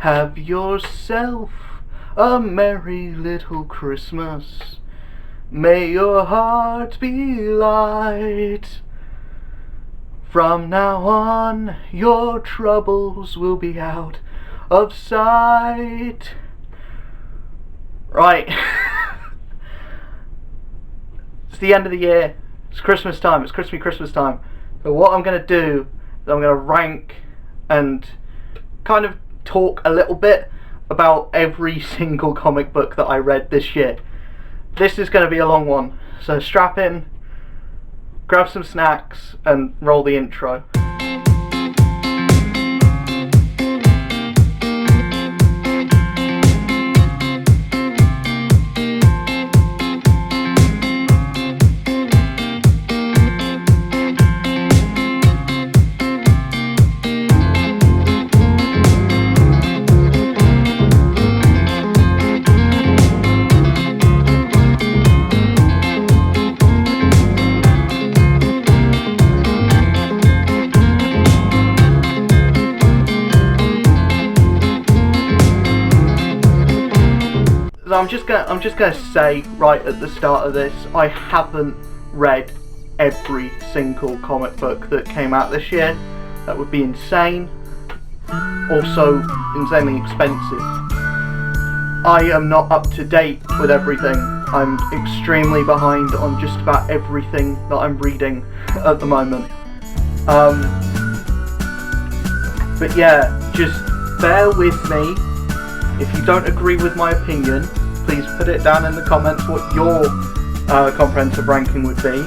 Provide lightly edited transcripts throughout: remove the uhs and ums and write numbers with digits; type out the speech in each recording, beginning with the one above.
Have yourself a merry little Christmas. May your heart be light. From now on, your troubles will be out of sight. Right. It's the end of the year. It's Christmas time. It's crispy Christmas time. So what I'm going to do is I'm going to rank and kind of talk a little bit about every single comic book that I read this year. This is going to be a long one. So strap in, grab some snacks, and roll the intro. I'm just gonna say right at the start of this, I haven't read every single comic book that came out this year. That would be insane. Also, insanely expensive. I am not up to date with everything. I'm extremely behind on just about everything that I'm reading at the moment. But yeah, just bear with me. If you don't agree with my opinion, please put it down in the comments what your comprehensive ranking would be,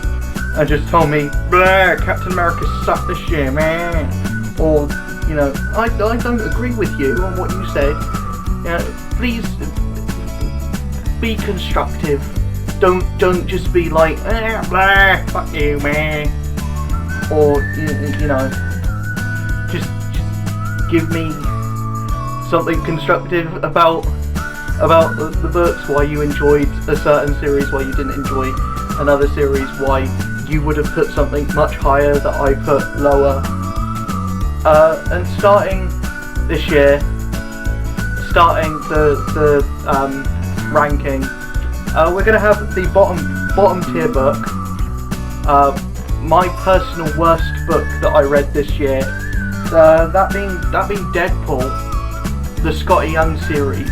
and just tell me, blah, Captain America sucked this year, man. Or, you know, I don't agree with you on what you said. Please be constructive. Don't just be like, blah, fuck you, man. Or you know, just give me something constructive about the books, why you enjoyed a certain series, why you didn't enjoy another series, why you would have put something much higher that I put lower. And starting this year, starting the ranking, we're going to have the bottom tier book. My personal worst book that I read this year, that being Deadpool, the Scotty Young series.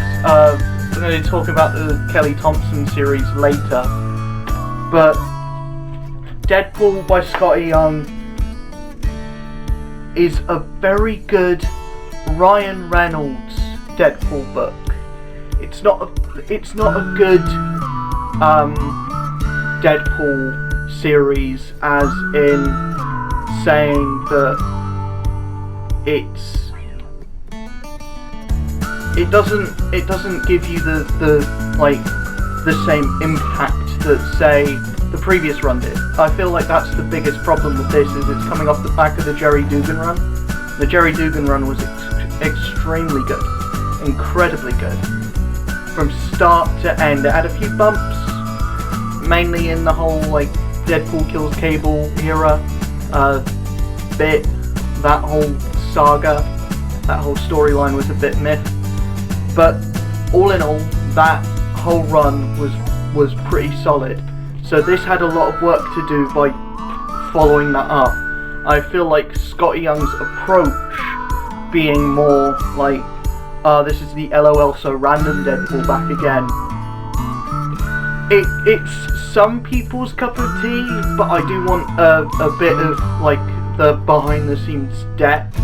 I'm going to be talking about the Kelly Thompson series later, but Deadpool by Scotty Young is a very good Ryan Reynolds Deadpool book. It's not a good Deadpool series, as in saying that it doesn't give you the same impact that, say, the previous run did. I feel like that's the biggest problem with this, is it's coming off the back of the Jerry Dugan run. The Jerry Dugan run was extremely good, incredibly good, from start to end. It had a few bumps, mainly in the whole Deadpool kills Cable era bit. That whole saga, that whole storyline was a bit myth. But all in all, that whole run was pretty solid. So this had a lot of work to do by following that up. I feel like Scotty Young's approach being more like, this is the LOL so random Deadpool back again. It's some people's cup of tea, but I do want a bit of the behind the scenes depth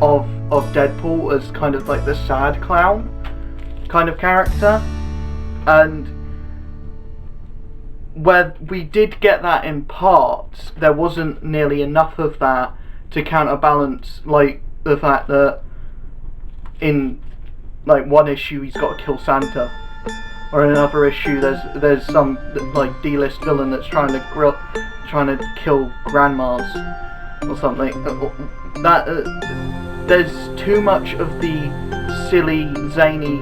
of Deadpool as kind of the sad clown kind of character, and where we did get that in parts, there wasn't nearly enough of that to counterbalance the fact that in one issue he's got to kill Santa, or in another issue there's some D-list villain that's trying to kill grandmas or something. There's too much of the silly, zany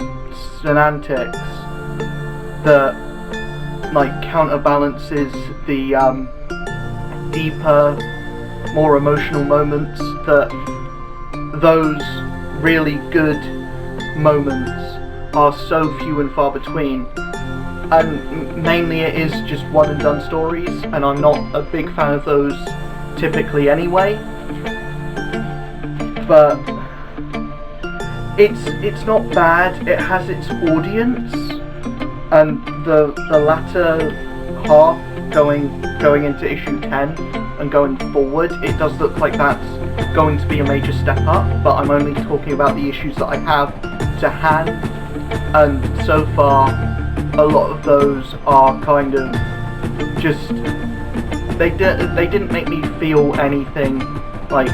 semantics that counterbalances the deeper, more emotional moments that those really good moments are so few and far between, and mainly it is just one and done stories, and I'm not a big fan of those typically anyway. But it's not bad. It has its audience, and the latter half going into issue 10 and going forward, it does look like that's going to be a major step up. But I'm only talking about the issues that I have to hand, and so far a lot of those are kind of just they didn't make me feel anything like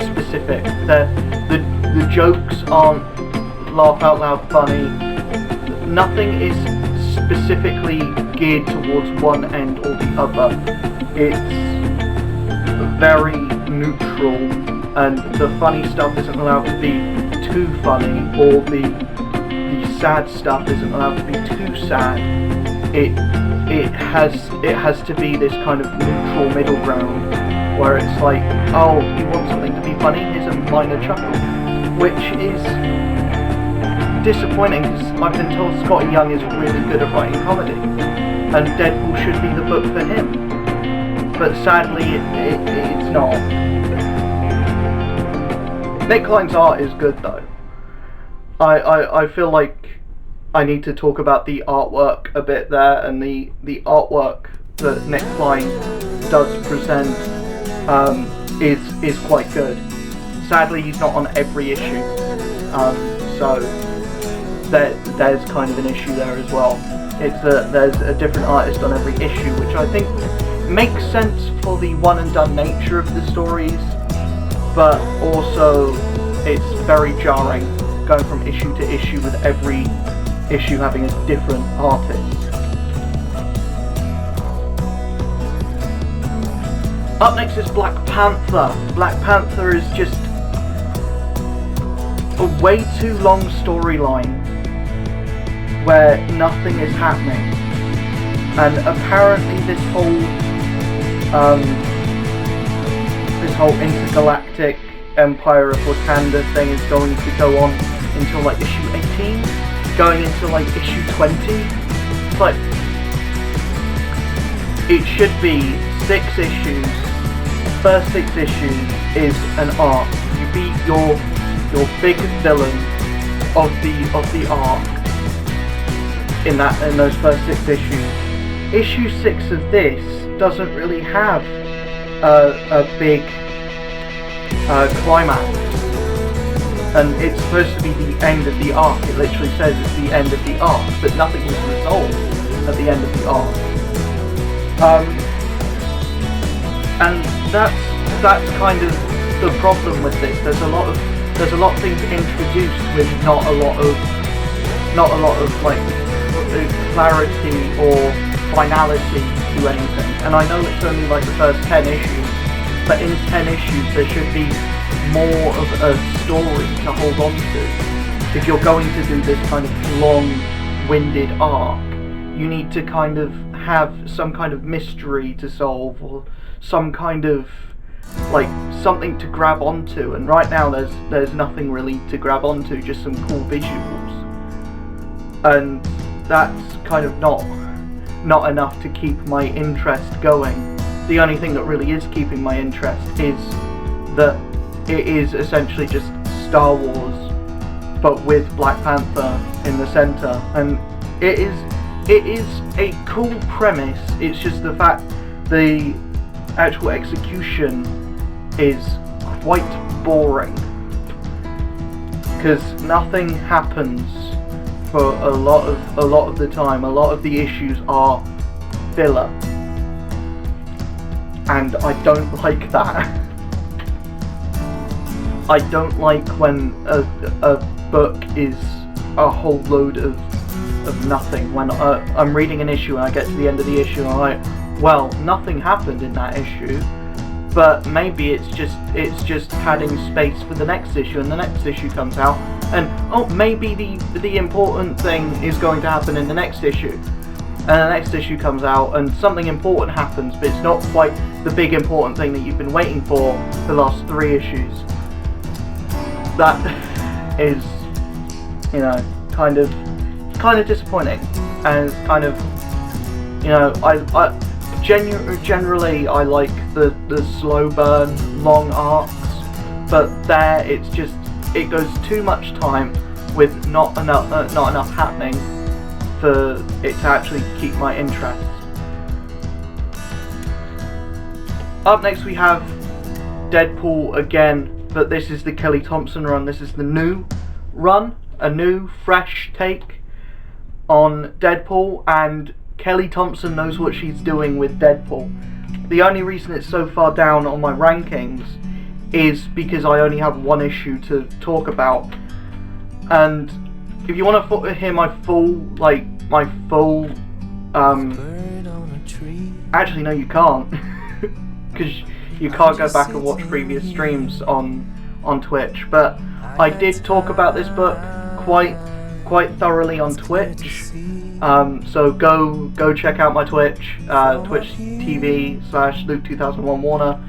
specific. The jokes aren't laugh out loud funny. Nothing is specifically geared towards one end or the other. It's very neutral, and the funny stuff isn't allowed to be too funny, or the sad stuff isn't allowed to be too sad. It has to be this kind of neutral middle ground, where it's like, oh, you want something to be funny? Here's a minor chuckle, which is disappointing because I've been told Scotty Young is really good at writing comedy, and Deadpool should be the book for him. But sadly, it's not. Nick Klein's art is good though. I feel like I need to talk about the artwork a bit there, and the artwork that Nick Klein does present is quite good. Sadly, he's not on every issue, so there's kind of an issue there as well. It's that there's a different artist on every issue, which I think makes sense for the one and done nature of the stories, but also it's very jarring going from issue to issue with every issue having a different artist. Up next is Black Panther. Black Panther is just a way too long storyline where nothing is happening, and apparently this whole intergalactic Empire of Wakanda thing is going to go on until like issue 18, going into like issue 20. It's like, it should be 6 issues. First 6 issues is an arc. You beat your big villain of the arc in those first 6 issues. Issue 6 of this doesn't really have a big climax, and it's supposed to be the end of the arc. It literally says it's the end of the arc, but nothing was resolved at the end of the arc. And that's kind of the problem with this. There's a lot of things introduced with not a lot of like clarity or finality to anything. And I know it's only like the first 10 issues, but in 10 issues there should be more of a story to hold on to. If you're going to do this kind of long-winded arc, you need to kind of have some kind of mystery to solve, or some kind of like something to grab onto. And right now there's nothing really to grab onto, just some cool visuals, and that's kind of not enough to keep my interest going. The only thing that really is keeping my interest is that it is essentially just Star Wars, but with Black Panther in the centre, and it is a cool premise. It's just the fact the actual execution is quite boring, because nothing happens for a lot of the time. A lot of the issues are filler, and I don't like that. I don't like when a book is a whole load of nothing. When I'm reading an issue and I get to the end of the issue and I'm like, well, nothing happened in that issue, but maybe it's just padding space for the next issue, and the next issue comes out, and oh, maybe the important thing is going to happen in the next issue, and the next issue comes out and something important happens, but it's not quite the big important thing that you've been waiting for the last 3 issues. That is you know, kind of disappointing, and it's kind of, you know, generally I like the slow burn, long arcs, but there it's just, it goes too much time with not enough happening for it to actually keep my interest. Up next we have Deadpool again, but this is the Kelly Thompson run. This is the new run, a new fresh take on Deadpool, and Kelly Thompson knows what she's doing with Deadpool. The only reason it's so far down on my rankings is because I only have one issue to talk about. And if you want to hear my full, actually no, you can't, because you can't go back and watch previous streams on Twitch. But I did talk about this book quite thoroughly on Twitch. So go check out my Twitch, Twitch TV/Luke2001Warner.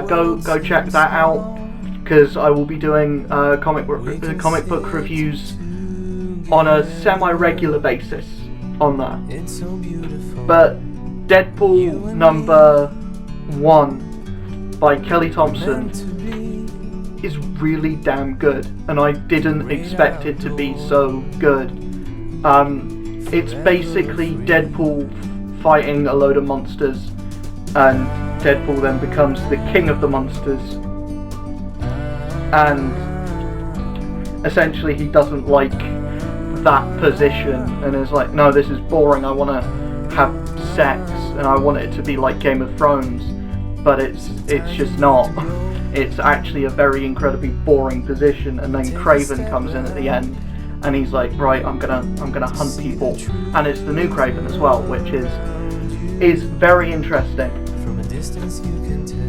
Go check that out, because I will be doing comic book reviews on a semi-regular basis on that. But Deadpool #1 by Kelly Thompson is really damn good, and I didn't expect it to be so good. It's basically Deadpool fighting a load of monsters, and Deadpool then becomes the king of the monsters, and essentially he doesn't like that position and is like, no, this is boring, I want to have sex and I want it to be like Game of Thrones, but it's just not. It's actually a very incredibly boring position, and then Kraven comes in at the end and he's like, right, I'm gonna hunt people, and it's the new Kraven as well, which is very interesting.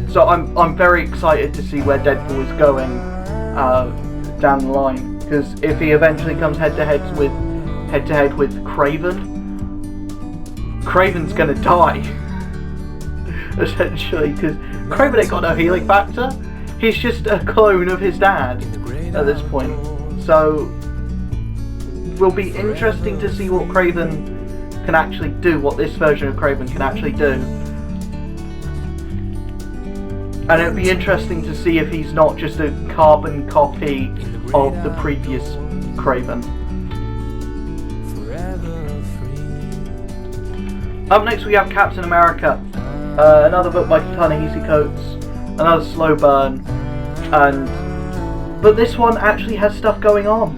So I'm very excited to see where Deadpool is going down the line, because if he eventually comes head to head with Kraven's gonna die essentially, because Kraven ain't got no healing factor. He's just a clone of his dad at this point. So will be interesting to see what Kraven can actually do, what this version of Kraven can actually do. And it'll be interesting to see if he's not just a carbon copy of the previous Kraven. Up next we have Captain America, another book by Ta-Nehisi Coates, another slow burn, but this one actually has stuff going on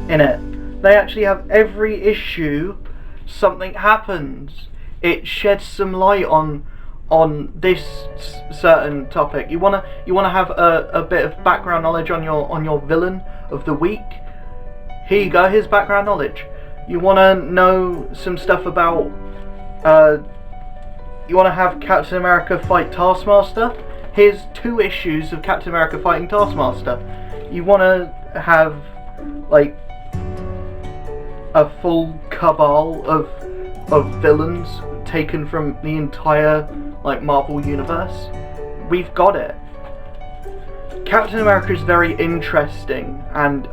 in it. They actually have every issue something happens. It sheds some light on this certain topic. You wanna have a bit of background knowledge on your villain of the week? Here you go, here's background knowledge. You wanna know some stuff about you wanna have Captain America fight Taskmaster? Here's 2 issues of Captain America fighting Taskmaster. You wanna have like a full cabal of villains taken from the entire Marvel universe? We've got it. Captain America is very interesting, and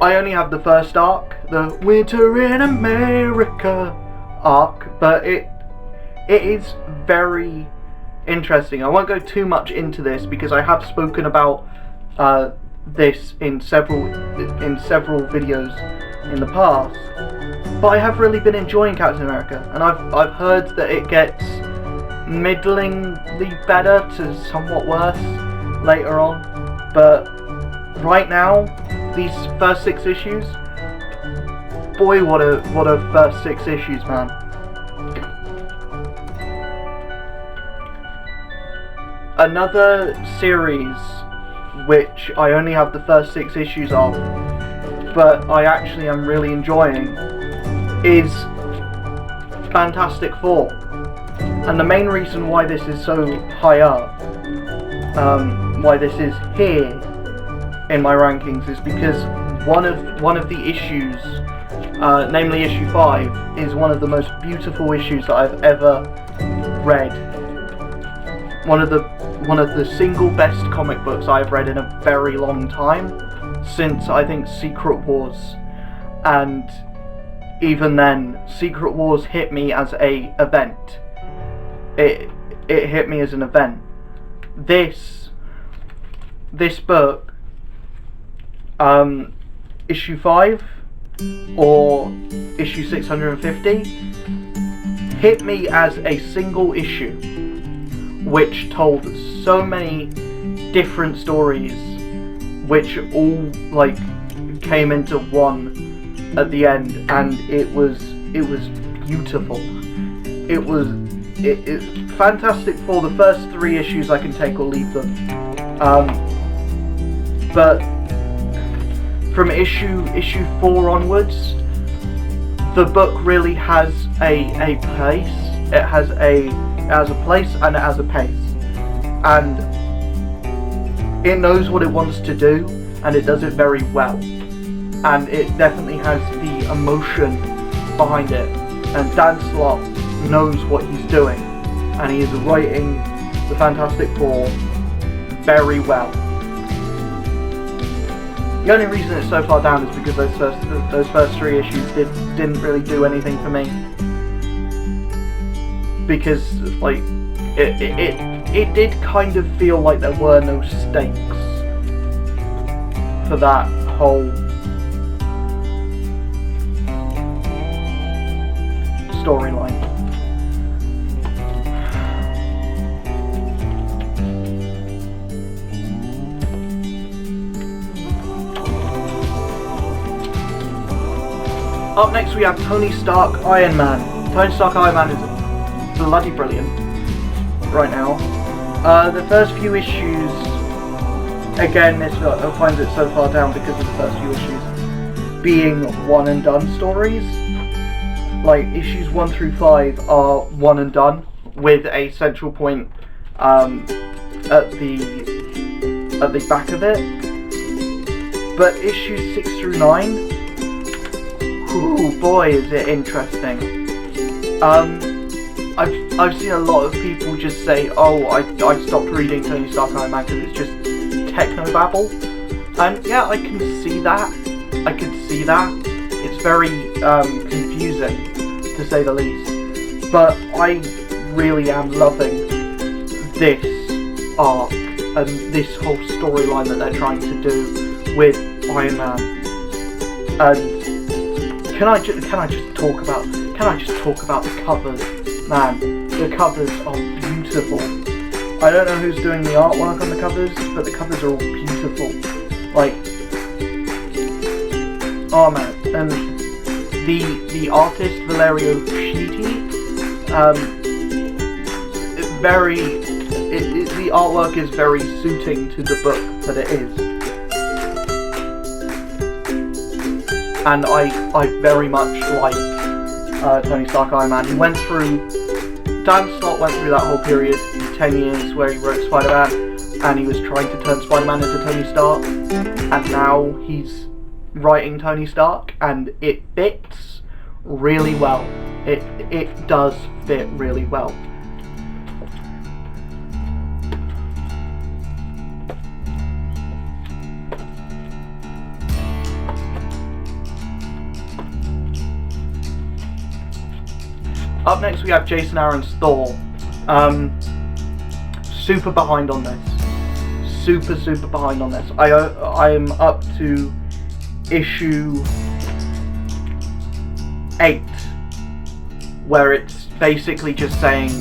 I only have the first arc, the Winter in America arc, but it is very interesting. I won't go too much into this because I have spoken about this in several videos in the past, but I have really been enjoying Captain America, and I've heard that it gets middlingly better to somewhat worse later on, but right now these first 6 issues, boy, what a first 6 issues, man. Another series which I only have the first 6 issues of, but I actually am really enjoying, is Fantastic Four. And the main reason why this is so high up, why this is here in my rankings, is because one of the issues, namely issue 5, is one of the most beautiful issues that I've ever read. One of the single best comic books I've read in a very long time. since I think Secret Wars, and even then, Secret Wars hit me as a event. It hit me as an event. This book, issue 5 or issue 650, hit me as a single issue, which told so many different stories, which all like came into one at the end, and it was beautiful. It's fantastic. For the first 3 issues, I can take or leave them, but from issue 4 onwards, the book really has a place. It has a place, and it has a pace, and it knows what it wants to do, and it does it very well. And it definitely has the emotion behind it. And Dan Slott knows what he's doing, and he is writing the Fantastic Four very well. The only reason it's so far down is because those first 3 issues didn't really do anything for me. Because like it did kind of feel like there were no stakes for that whole storyline. Up next we have Tony Stark Iron Man. Tony Stark Iron Man is bloody brilliant right now. The first few issues, again, this finds it so far down because of the first few issues being one and done stories. Like issues 1 through 5 are one and done with a central point at the back of it. But issues 6 through 9, ooh boy, is it interesting. I've seen a lot of people just say, oh, I stopped reading Tony Stark Iron Man because it's just technobabble, and yeah, I can see that. It's very confusing, to say the least, but I really am loving this arc and this whole storyline that they're trying to do with Iron Man. And can I just talk about the covers, man? The covers are beautiful. I don't know who's doing the artwork on the covers, but the covers are all beautiful. like, oh man, and the artist Valerio Schiti, the artwork is very suiting to the book that it is, and I very much like Tony Stark Iron Man. Dan Slott went through that whole period, 10 years, where he wrote Spider-Man, and he was trying to turn Spider-Man into Tony Stark, and now he's writing Tony Stark, and it fits really well. It does fit really well. Up next we have Jason Aaron's Thor. Super behind on this. Super behind on this. I am up to issue 8, where it's basically just saying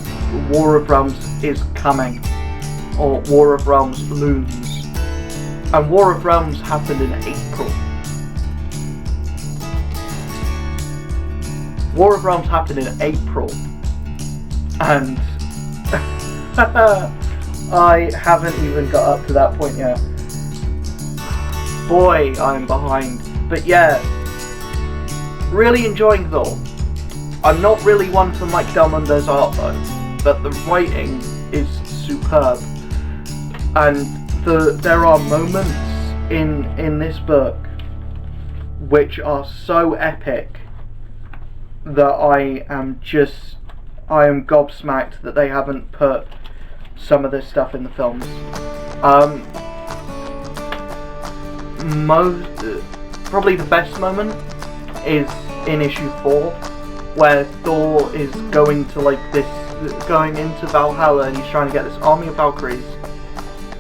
War of Realms is coming, or War of Realms looms. And War of Realms happened in April. War of Realms happened in April, and I haven't even got up to that point yet. Boy, I'm behind. But yeah, really enjoying Thor. I'm not really one for Mike Del Mundo's art though, but the writing is superb, and there are moments in this book which are so epic that I am gobsmacked that they haven't put some of this stuff in the films. probably the best moment is in issue 4, where Thor is going into Valhalla, and he's trying to get this army of Valkyries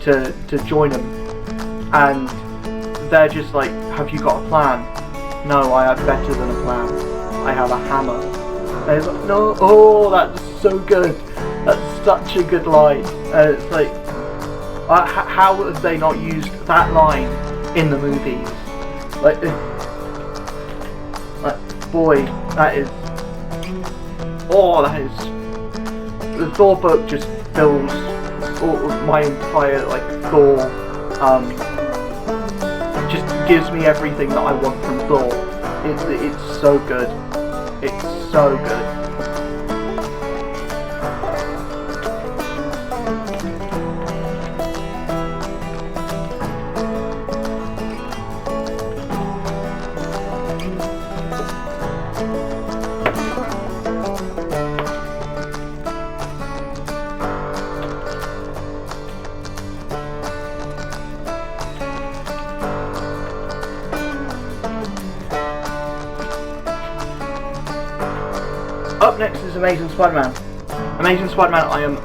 to join him, and they're just like, have you got a plan? No, I have better than a plan. I have a hammer. And he's like, no, oh, that's so good. That's such a good line. And it's like, how have they not used that line in the movies? Like boy, that is, the Thor book just fills my entire, Thor, just gives me everything that I want from Thor. It's so good. It's so good. Up next is Amazing Spider-Man. Amazing Spider-Man I am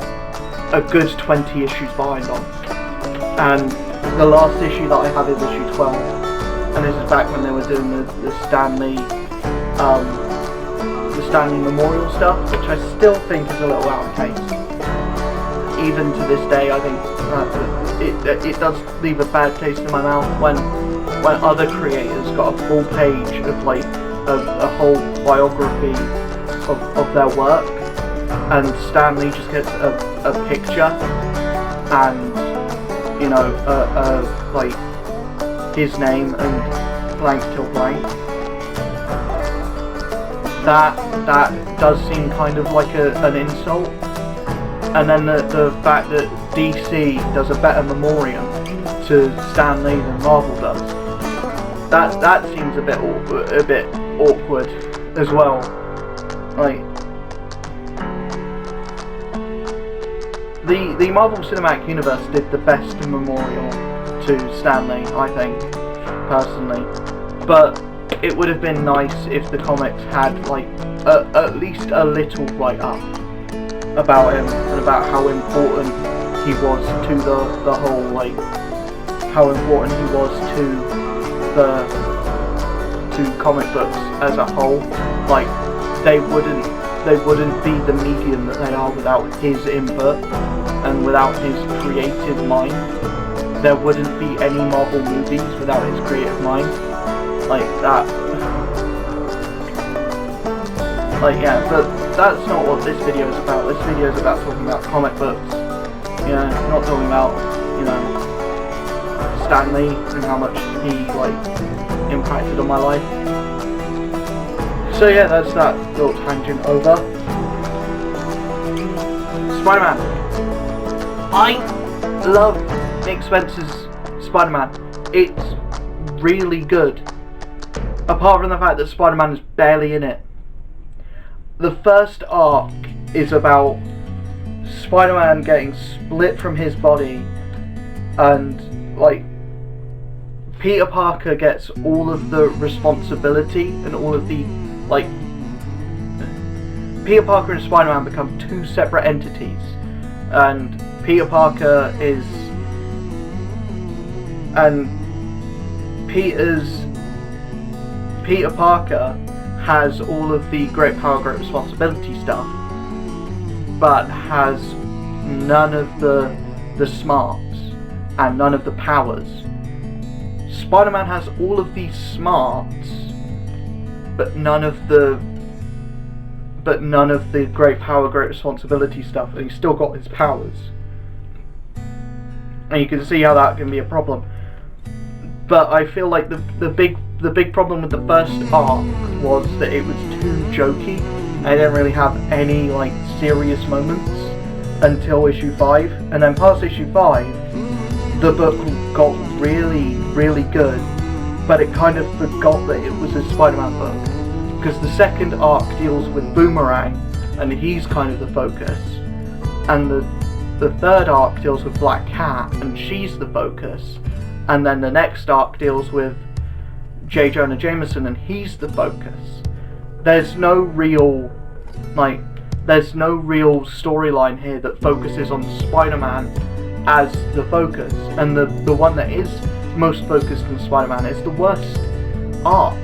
a good 20 issues behind on. And the last issue that I have is issue 12. And this is back when they were doing the Stan Lee Memorial stuff, which I still think is a little out of taste. Even to this day, I think it does leave a bad taste in my mouth when other creators got a full page of a whole biography of their work, and Stan Lee just gets a picture and, you know, his name and blank till blank. That does seem kind of like an insult. And then the fact that DC does a better memoriam to Stan Lee than Marvel does, that seems a bit awkward as well. The Marvel Cinematic Universe did the best memorial to Stan Lee, I think, personally. But it would have been nice if the comics had at least a little write-up about him and about how important he was to the whole, how important he was to comic books as a whole. They wouldn't be the medium that they are without his input and without his creative mind. There wouldn't be any Marvel movies without his creative mind. Yeah, but that's not what this video is about. This video is about talking about comic books. You know, not talking about, you know, Stan Lee and how much he, impacted on my life. So yeah, that's that little tangent over. Spider-Man. I love Nick Spencer's Spider-Man. It's really good. Apart from the fact that Spider-Man is barely in it. The first arc is about Spider-Man getting split from his body, and Peter Parker gets all of the responsibility and all of the Peter Parker and Spider-Man become two separate entities, and Peter Parker is Peter Parker has all of the great power, great responsibility stuff, but has none of the smarts and none of the powers. Spider-Man has all of the smarts, but none of the great power, great responsibility stuff, and he's still got his powers. And you can see how that can be a problem. But I feel like the big problem with the first arc was that it was too jokey. I didn't really have any serious moments until issue 5, and then past issue 5, the book got really, really good. But it kind of forgot that it was a Spider-Man book, because the second arc deals with Boomerang, and he's kind of the focus, and the third arc deals with Black Cat, and she's the focus. and then the next arc deals with J. Jonah Jameson, and he's the focus. There's no real storyline here that focuses on Spider-Man as the focus, and the one that is most focused on Spider-Man is the worst arc.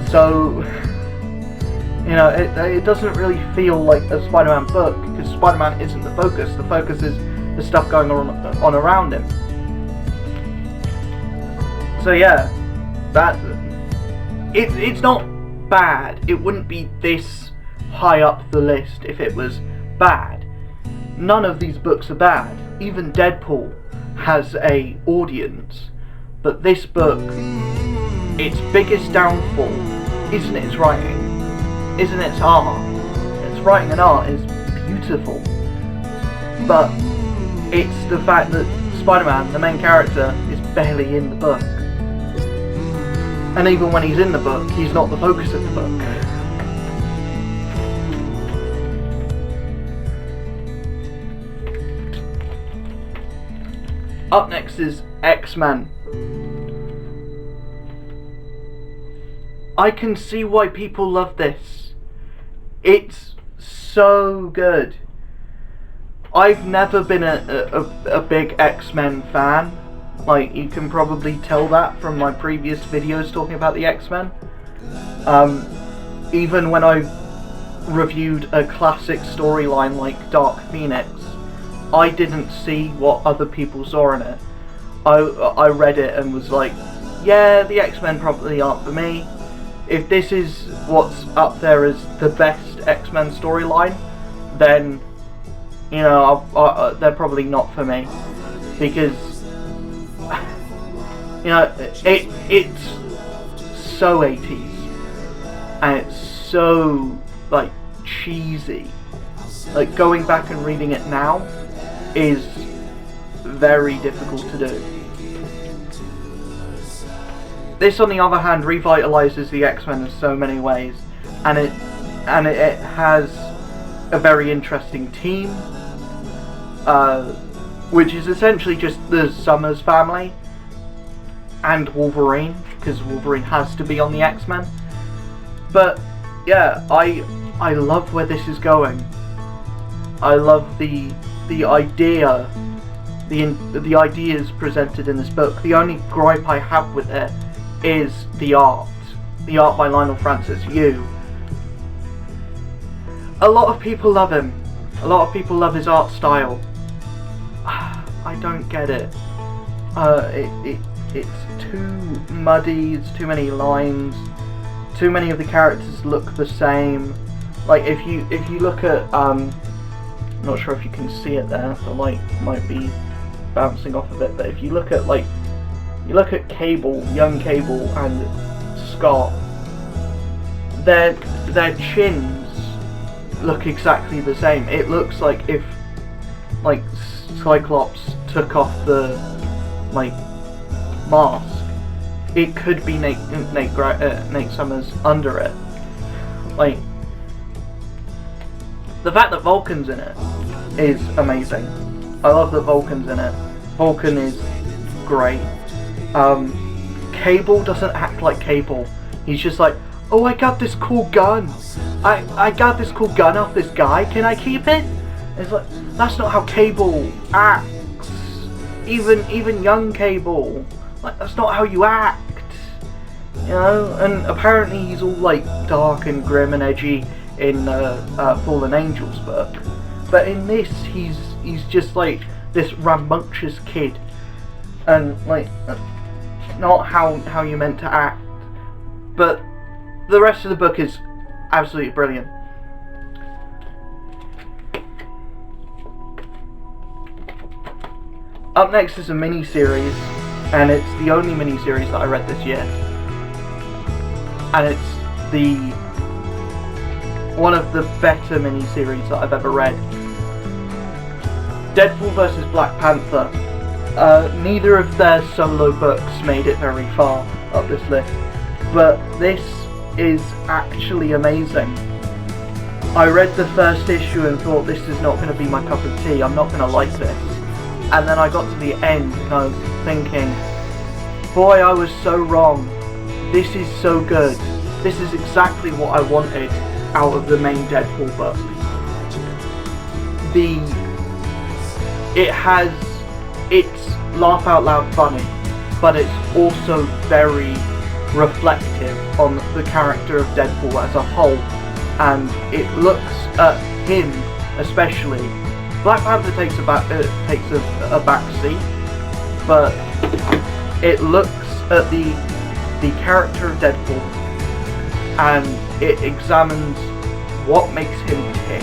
So, you know, it doesn't really feel like a Spider-Man book, because Spider-Man isn't the focus. The focus is the stuff going on around him. So yeah, it's not bad. It wouldn't be this high up the list if it was bad. None of these books are bad. Even Deadpool has a audience, but this book, its biggest downfall isn't its writing, isn't its art. Its writing and art is beautiful, but it's the fact that Spider-Man, the main character, is barely in the book. And even when he's in the book, he's not the focus of the book. Up next is X-Men. I can see why people love this. It's so good. I've never been a big X-Men fan. Like, you can probably tell that from my previous videos talking about the X-Men. Even when I reviewed a classic storyline like Dark Phoenix, I didn't see what other people saw in it. I read it and was like, yeah, the X-Men probably aren't for me. If this is what's up there as the best X-Men storyline, then, you know, they're probably not for me. Because, you know, it's so 80s, and it's so, like, cheesy. Like, going back and reading it now is very difficult to do. This, on the other hand, revitalizes the X-Men in so many ways, and it has a very interesting team, which is essentially just the Summers family and Wolverine, because Wolverine has to be on the X-Men. But yeah, I love where this is going. I love the idea, the ideas presented in this book. The only gripe I have with it is the art by Lionel Francis Yu. A lot of people love him. A lot of people love his art style. I don't get it. It's too muddy. It's too many lines. Too many of the characters look the same. Like, if you look at I'm not sure if you can see it there. The light might be bouncing off of it. But if you look at Cable, young Cable, and Scott, their chins look exactly the same. It looks like if, like, Cyclops took off the, like, mask, it could be Nate Summers under it. Like, the fact that Vulcan's in it is amazing. I love that Vulcan's in it. Vulcan is great. Cable doesn't act like Cable. He's just like, oh, I got this cool gun. I got this cool gun off this guy. Can I keep it? It's like, that's not how Cable acts. Even young Cable, like, that's not how you act. You know. And apparently he's all like dark and grim and edgy in Fallen Angels book, but in this he's just like this rambunctious kid, and like, not how you're meant to act. But the rest of the book is absolutely brilliant. Up next is a mini-series, and it's the only mini-series that I read this year, and it's one of the better mini-series that I've ever read. Deadpool vs. Black Panther. Neither of their solo books made it very far up this list, but this is actually amazing. I read the first issue and thought, this is not going to be my cup of tea, I'm not going to like this. And then I got to the end and I was thinking, boy, I was so wrong. This is so good. This is exactly what I wanted out of the main Deadpool book. It's laugh out loud funny, but it's also very reflective on the character of Deadpool as a whole, and it looks at him especially. Black Panther takes a back seat, but it looks at the character of Deadpool and it examines what makes him tick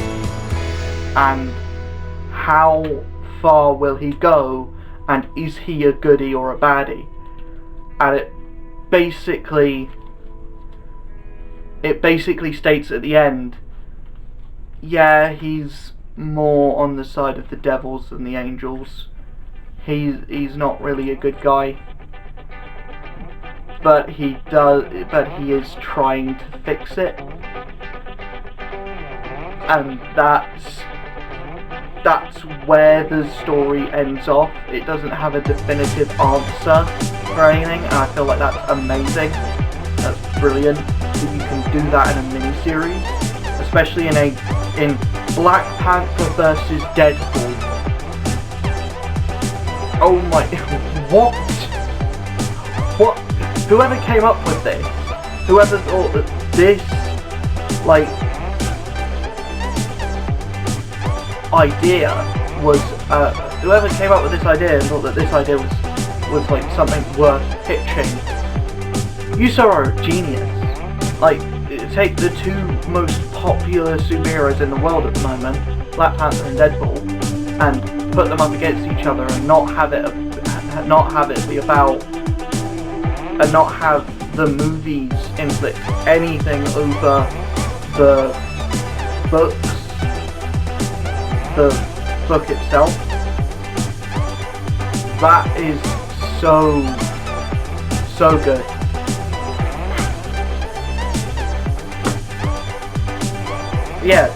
and how far will he go, and is he a goodie or a baddie. And it basically states at the end, yeah, he's more on the side of the devils than the angels. He's not really a good guy, but he is trying to fix it, and that's where the story ends off. It doesn't have a definitive answer for anything, and I feel like that's amazing. That's brilliant that you can do that in a miniseries, especially in Black Panther versus Deadpool. Oh my, what? Whoever came up with this, whoever thought that this, like, idea was, whoever came up with this idea and thought that this idea was like something worth pitching, you so are a genius. Like, take the two most popular superheroes in the world at the moment, Black Panther and Deadpool, and put them up against each other and not have it be about, and not have the movies inflict anything over the book itself. That is so good. Yeah,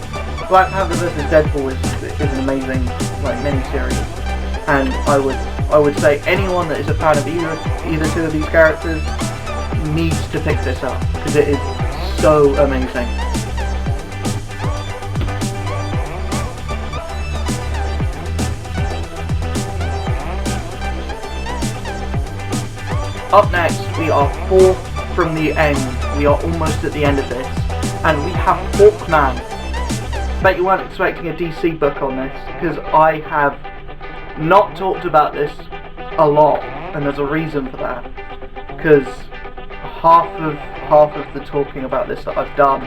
Black Panther vs. Deadpool is an amazing miniseries, and I would say anyone that is a fan of either two of these characters needs to pick this up, because it is so amazing. Up next, we are fourth from the end. We are almost at the end of this, and we have Hawkman. Bet you weren't expecting a DC book on this, because I have not talked about this a lot, and there's a reason for that. Because half of the talking about this that I've done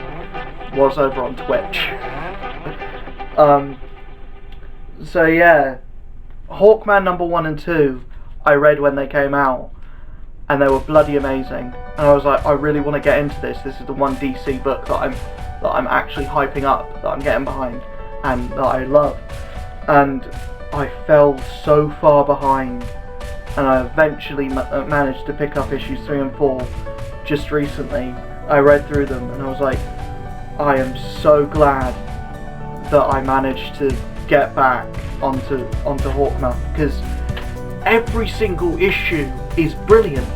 was over on Twitch. So yeah, Hawkman number 1 and 2 I read when they came out, and they were bloody amazing. And I was like, I really want to get into this. This is the one DC book that I'm actually hyping up, that I'm getting behind, and that I love. And I fell so far behind, and I eventually managed to pick up issues 3 and 4 just recently. I read through them, and I was like, I am so glad that I managed to get back onto Hawkman, because every single issue is brilliant.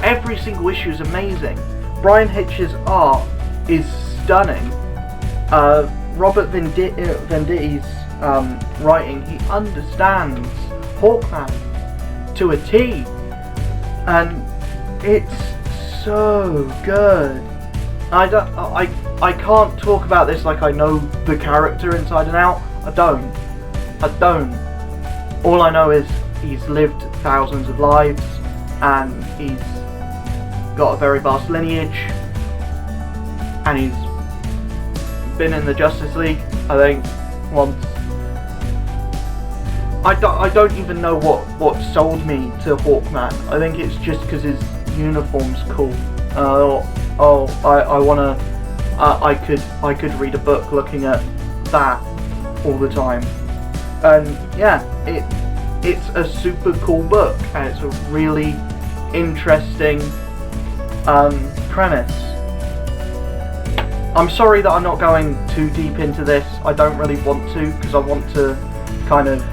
Every single issue is amazing. Brian Hitch's art is stunning. Robert Venditti's writing, he understands Hawkman to a T, and it's so good. I can't talk about this like I know the character inside and out. I don't. All I know is he's lived thousands of lives, and he's got a very vast lineage, and he's been in the Justice League, I think, once. I don't even know what sold me to Hawkman. I think it's just because his uniform's cool. I could read a book looking at that all the time, and yeah, it's a super cool book, and it's a really interesting premise. I'm sorry that I'm not going too deep into this. I don't really want to, because I want to kind of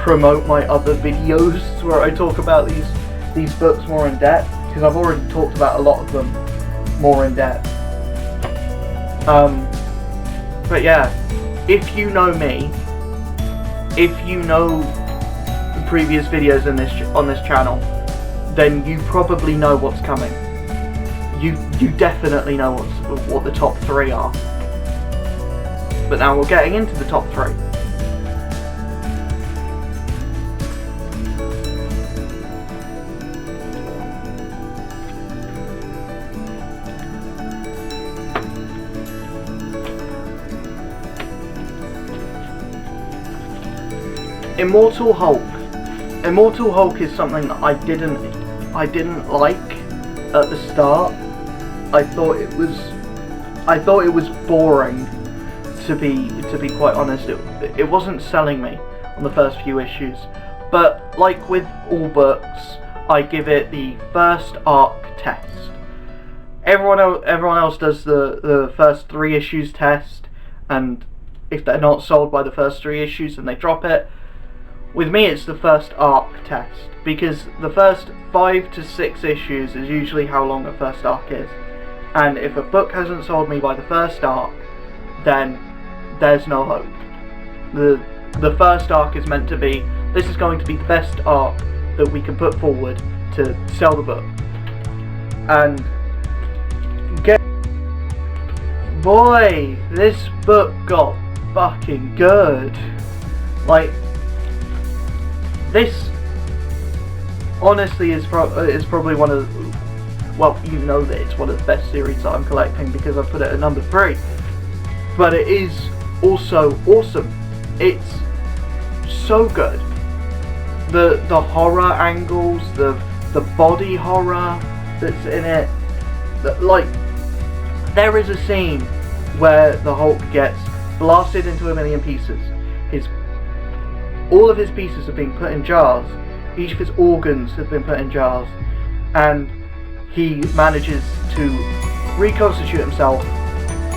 promote my other videos where I talk about these books more in depth, because I've already talked about a lot of them more in depth. But yeah, if you know me, if you know the previous videos on this channel, then you probably know what's coming. You definitely know what the top 3 are. But now we're getting into the top 3. Immortal Hulk. Immortal Hulk is something that I didn't like at the start. I thought it was boring, to be quite honest. It wasn't selling me on the first few issues. But like with all books, I give it the first arc test. Everyone else does the first 3 issues test, and if they're not sold by the first 3 issues, then they drop it. With me, it's the first arc test, because the first 5 to 6 issues is usually how long a first arc is. And if a book hasn't sold me by the first arc, then there's no hope. The first arc is meant to be, this is going to be the best arc that we can put forward to sell the book. And boy, this book got fucking good. Like, this honestly is probably one of the, well, you know that it's one of the best series that I'm collecting because I put it at number 3. But it is also awesome. It's so good. The horror angles, the body horror that's in it. Like, there is a scene where the Hulk gets blasted into a million pieces. All of his pieces have been put in jars. Each of his organs have been put in jars, and he manages to reconstitute himself.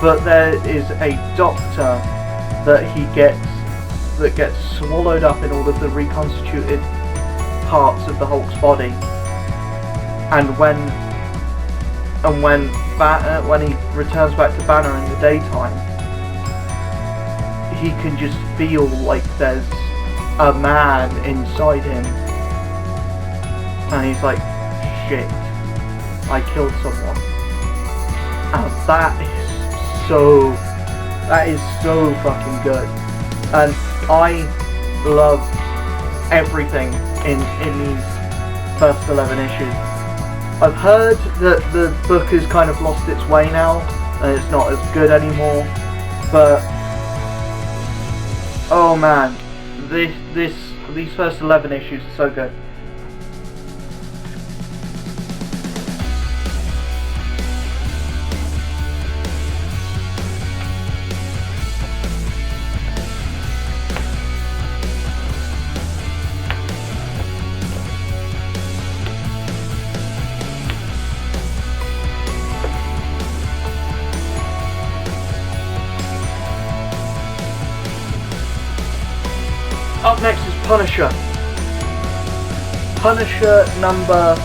But there is a doctor that gets swallowed up in all of the reconstituted parts of the Hulk's body. And when he returns back to Banner in the daytime, he can just feel like there's a man inside him, and he's like, shit, I killed someone. And that is so fucking good. And I love everything in these first 11 issues. I've heard that the book has kind of lost its way now, and it's not as good anymore, but oh man, these first 11 issues are so good. Up next is Punisher. Punisher numbers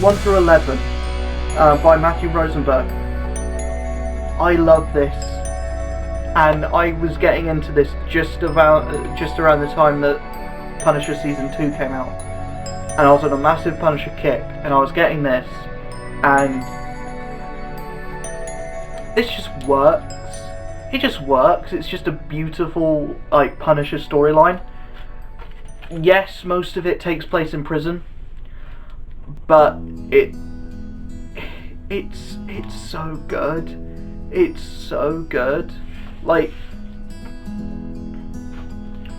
1 through 11 by Matthew Rosenberg. I love this, and I was getting into this just around the time that Punisher season 2 came out, and I was on a massive Punisher kick, and I was getting this, and this just works. It just works. It's just a beautiful, like, Punisher storyline. Yes, most of it takes place in prison, but it's so good. It's so good. Like,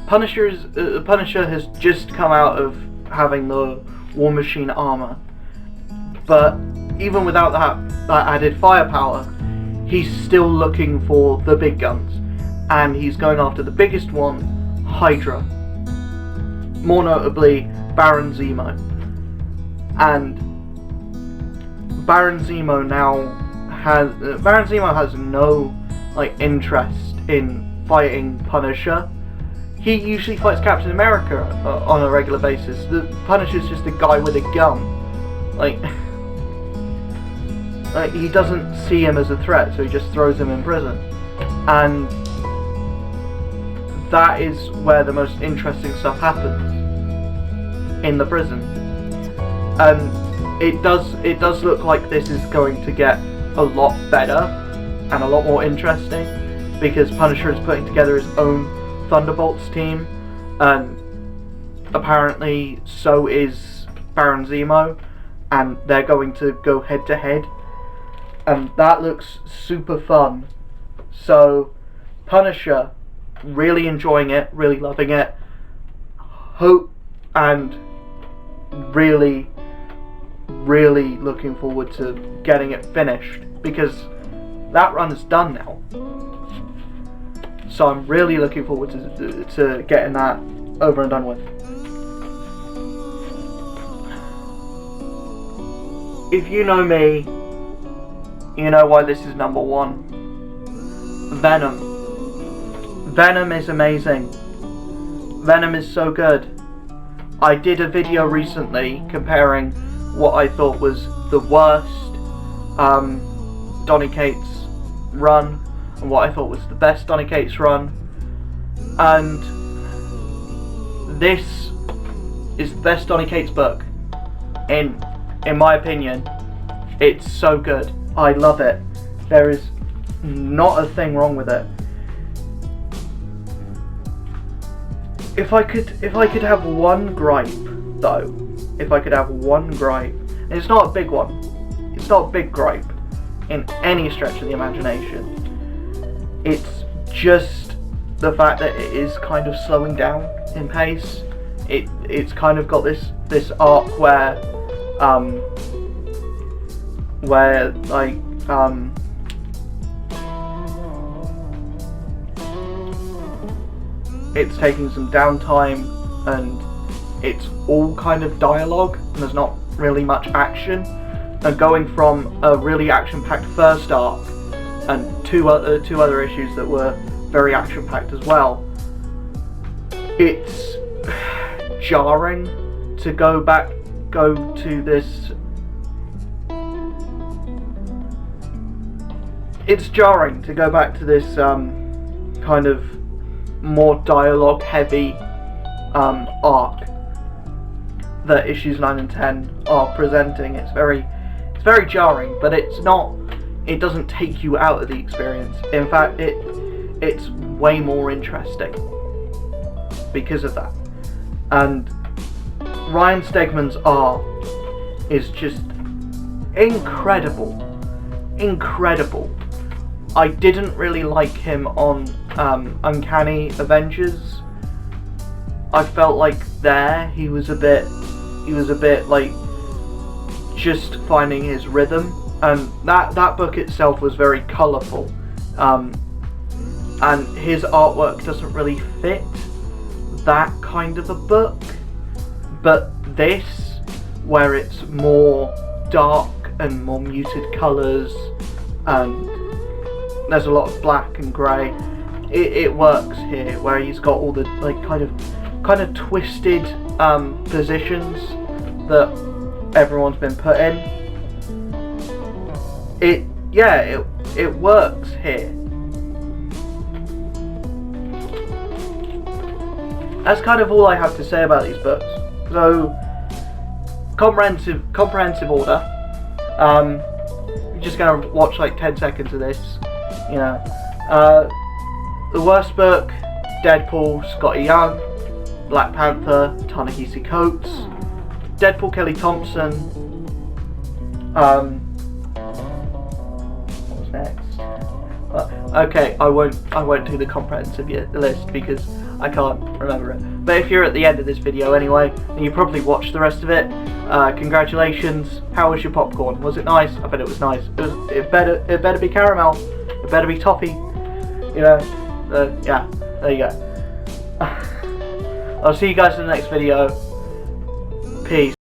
Punisher has just come out of having the War Machine armor, but even without that added firepower, he's still looking for the big guns, and he's going after the biggest one, Hydra. More notably, Baron Zemo. And Baron Zemo has no, like, interest in fighting Punisher. he usually fights Captain America on a regular basis. The Punisher's just a guy with a gun. Like he doesn't see him as a threat, so he just throws him in prison. And that is where the most interesting stuff happens, in the prison. And it does look like this is going to get a lot better and a lot more interesting, because Punisher is putting together his own Thunderbolts team, and apparently so is Baron Zemo, and they're going to go head to head, and that looks super fun. So Punisher, really enjoying it, really loving it, hope, and really looking forward to getting it finished, because that run is done now. So I'm really looking forward to getting that over and done with. If you know me, you know why this is number one. Venom. Venom is amazing. Venom is so good. I did a video recently comparing what I thought was the worst Donny Cates run and what I thought was the best Donny Cates run, and this is the best Donny Cates book in my opinion. It's so good. I love it. There is not a thing wrong with it. If I could have one gripe, though, and it's not a big one, it's not a big gripe in any stretch of the imagination, it's just the fact that it is kind of slowing down in pace. It's kind of got this arc where like it's taking some downtime, and it's all kind of dialogue, and there's not really much action. And going from a really action-packed first arc and two other issues that were very action-packed as well, it's jarring to go to this. It's jarring to go back to this kind of more dialogue heavy arc that issues 9 and 10 are presenting. It's very jarring, but it doesn't take you out of the experience. In fact, it's way more interesting because of that. And Ryan Stegman's art is just incredible. I didn't really like him on Uncanny Avengers. I felt like there he was a bit like just finding his rhythm, and that book itself was very colourful, and his artwork doesn't really fit that kind of a book. But this, where it's more dark and more muted colours, and there's a lot of black and grey, it works here, where he's got all the like kind of twisted positions that everyone's been put in. It works here. That's kind of all I have to say about these books. So, comprehensive order. I'm just gonna watch like 10 seconds of this. You know, the worst book: Deadpool, Scotty Young; Black Panther, Ta-Nehisi Coates; Deadpool, Kelly Thompson. What was next? Okay, I won't do the comprehensive list because I can't remember it. But if you're at the end of this video anyway, and you probably watched the rest of it, congratulations. How was your popcorn? Was it nice? I bet it was nice. It better be caramel. It better be toffee. You know, yeah. There you go. I'll see you guys in the next video. Peace.